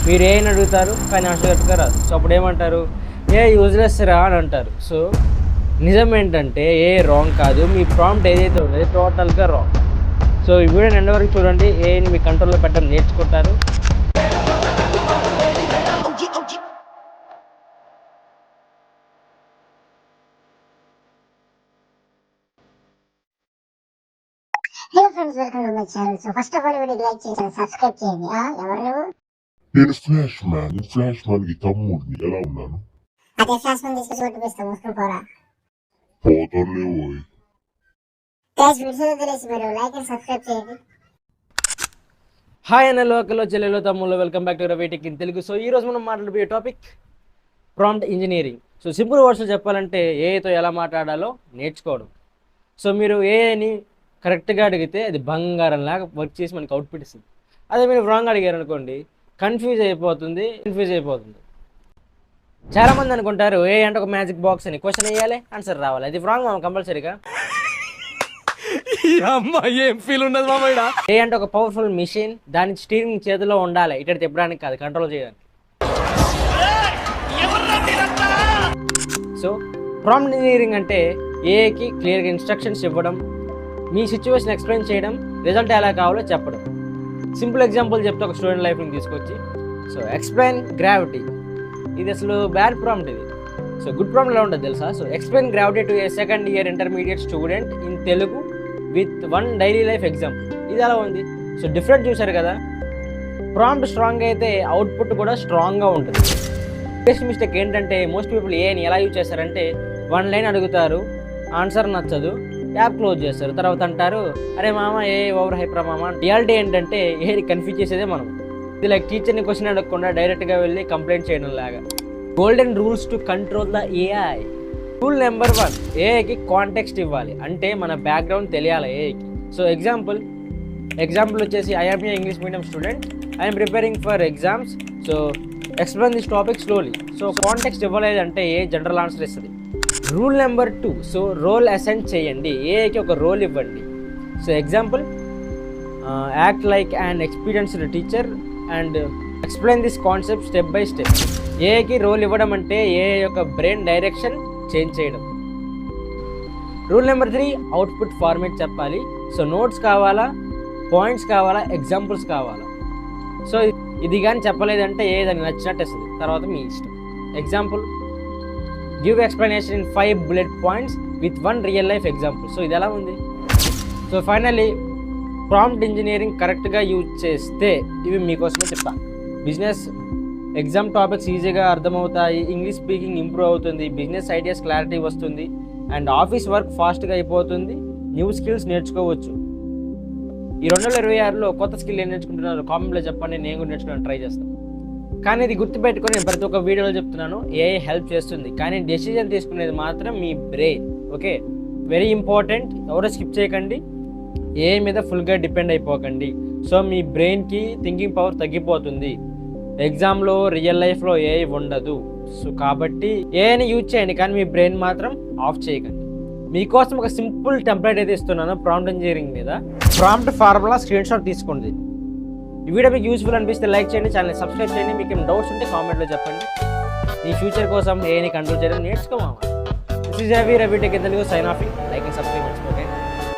మీరు ఏ అని అడుగుతారు కానీ ఆన్సర్ కరెక్ట్గా రాదు. సో అప్పుడు ఏమంటారు, ఏ యూజ్లెస్ రా అని అంటారు. సో నిజం ఏంటంటే ఏ రాంగ్ కాదు, మీ ప్రాంప్ట్ ఏదైతే ఉన్నది టోటల్గా రాంగ్. సో ఈ వీడియోని ఎండ్ వరకు చూడండి, ఏని మీ కంట్రోల్లో పెట్టడం నేర్చుకుంటారు. Hello friends, welcome to my channel. So first of all వీడియోకి లైక్ చేసి సబ్స్క్రైబ్ చేయండి. ఎవరు నేను ఫ్లాష్ మ్యాన్ కి తమ్ముడిని. ఎలా ఉన్నాను? అదే ఫ్లాష్ మ్యాన్ తీసుకొచ్చి కొట్టిపిస్తాం, మూసుకుని పోరా. పోతలే పోయి గైస్ వీడియో తెలిసి మీరు లైక్ అండ్ సబ్స్క్రైబ్ చేయండి. హాయ్ అన్న లోకల్లో చెల్లెలో తమ్ముళ్ళు, welcome back to Ravi tech in Telugu. So ఈరోజు మనం మాట్లాడబోయే topic prompt engineering. So simple వర్డ్స్లో చెప్పాలంటే ఏఐతో ఎలా మాట్లాడాలో నేర్చుకోవడం. సో మీరు ఏఐని కరెక్ట్గా అడిగితే అది బంగారంలాగా వర్క్ చేసి మనకి అవుట్పుట్ ఇస్తుంది. అదే మీరు రాంగ్ అడిగారు అనుకోండి, కన్ఫ్యూజ్ అయిపోతుంది. చాలామంది అనుకుంటారు ఏ అంటే ఒక మ్యాజిక్ బాక్స్ అని, క్వశ్చన్ వేయాలి ఆన్సర్ రావాలి. అది రాంగ్ మామ, కంపల్సరీగా. ఏం ఫీల్ ఉండదు మామ. ఏ అంటే ఒక పవర్ఫుల్ మిషన్, దాని స్టీరింగ్ చేతిలో ఉండాలి, ఇటు తిప్పడానికి కాదు, కంట్రోల్ చేయడానికి. సో ప్రాంప్ట్ ఇంజనీరింగ్ అంటే ఏఐకి క్లియర్గా ఇన్స్ట్రక్షన్స్ ఇవ్వడం, మీ సిచ్యువేషన్ ఎక్స్ప్లెయిన్ చేయడం, రిజల్ట్ ఎలా కావాలో చెప్పడం. సింపుల్ ఎగ్జాంపుల్ చెప్తే ఒక స్టూడెంట్ లైఫ్ని తీసుకొచ్చి, సో ఎక్స్ప్లెయిన్ గ్రావిటీ, ఇది అసలు బ్యాడ్ ప్రాంప్ట్ ఇది. సో గుడ్ ప్రాంప్ట్ ఎలా ఉంటుంది తెలుసా? So explain gravity to A second year intermediate student in Telugu with one daily life example. ఇది ఎలా ఉంది? సో డిఫరెంట్ చూసారు కదా. ప్రాంప్ట్ స్ట్రాంగ్ అయితే అవుట్పుట్ కూడా స్ట్రాంగ్గా ఉంటుంది. బిగ్గెస్ట్ మిస్టేక్ ఏంటంటే మోస్ట్ పీపుల్ ఏని ఎలా యూజ్ చేస్తారంటే, వన్ లైన్ అడుగుతారు, ఆన్సర్ నచ్చదు, యాప్ క్లోజ్ చేస్తారు, తర్వాత అంటారు అరే మామ ఏ ఓవర్ హైపర్ మామ. రియాలిటీ ఏంటంటే ఏది కన్ఫ్యూజ్ చేసేదే మనం. ఇది లైక్ టీచర్ని క్వశ్చన్ అడగకుండా డైరెక్ట్గా వెళ్ళి కంప్లైంట్ చేయడం లాగా. Golden rules to control the AI. Rule number 1, ఏఐకి కాంటెక్స్ట్ ఇవ్వాలి, అంటే మన బ్యాక్గ్రౌండ్ తెలియాలి ఏఐకి. సో ఎగ్జాంపుల్ వచ్చేసి I'm a English medium student, I'm preparing for exams, so explain this topic slowly. So context ఇవ్వలేదంటే ఏ జనరల్ ఆన్సర్ ఇస్తుంది. Rule number 2, so role assign చేయండి, ఏఐకి ఒక రోల్ ఇవ్వండి. So example act like and experienced teacher and explain this concept step by step. ఏఐకి role ఇవ్వడం అంటే AI యొక్క brain direction change చేయడం. రూల్ నెంబర్ 3, అవుట్పుట్ ఫార్మేట్ చెప్పాలి. సో నోట్స్ కావాలా, పాయింట్స్ కావాలా, ఎగ్జాంపుల్స్ కావాలా. సో ఇది కానీ చెప్పలేదంటే ఏ దానికి నచ్చినట్టు వస్తుంది, తర్వాత మీ ఇష్టం. Example give explanation in 5 bullet points with 1 real life example. So ఇది ఎలా ఉంది? సో ఫైనల్లీ ప్రాంప్ట్ ఇంజనీరింగ్ కరెక్ట్గా యూజ్ చేస్తే ఇవి మీకోసమే చెప్తా. బిజినెస్ ఎగ్జామ్ టాపిక్స్ ఈజీగా అర్థమవుతాయి, ఇంగ్లీష్ స్పీకింగ్ ఇంప్రూవ్ అవుతుంది, బిజినెస్ ఐడియాస్ క్లారిటీ వస్తుంది, అండ్ ఆఫీస్ వర్క్ ఫాస్ట్గా అయిపోతుంది, న్యూ స్కిల్స్ నేర్చుకోవచ్చు. ఈ 2026లో కొత్త స్కిల్ ఏం నేర్చుకుంటున్నారు కామెంట్లో చెప్పండి, నేను కూడా నేర్చుకోవడానికి ట్రై చేస్తాను. కానీ ఇది గుర్తుపెట్టుకొని నేను ప్రతి ఒక్క వీడియోలో చెప్తున్నాను, ఏఐ హెల్ప్ చేస్తుంది, కానీ డెసిజన్ తీసుకునేది మాత్రం మీ బ్రెయిన్. Okay, very important. ఎవరో స్కిప్ చేయకండి, ఏఐ మీద ఫుల్గా డిపెండ్ అయిపోకండి. సో మీ బ్రెయిన్కి థింకింగ్ పవర్ తగ్గిపోతుంది. ఎగ్జామ్లో రియల్ లైఫ్లో ఏఐ ఉండదు. సో కాబట్టి ఏఐని యూజ్ చేయండి, కానీ మీ బ్రెయిన్ మాత్రం ఆఫ్ చేయకండి. మీకోసం ఒక సింపుల్ టెంప్లెట్ అయితే ఇస్తున్నాను ప్రాంప్ట్ ఇంజనీరింగ్ మీద. ప్రాంప్ట్ ఫార్ములా స్క్రీన్ షాట్ తీసుకోండి. ఈ వీడియో మీకు యూస్ఫుల్ అనిపిస్తే లైక్ చేయండి, ఛానల్ని సబ్స్క్రైబ్ చేయండి. మీకు ఏమైనా డౌట్స్ ఉంటే కామెంట్లో చెప్పండి. మీ ఫ్యూచర్ కోసం ఏఐని కంట్రోల్ చేయడం నేర్చుకోమా. This is Ravi tech in Telugu, sign off. Like and subscribe.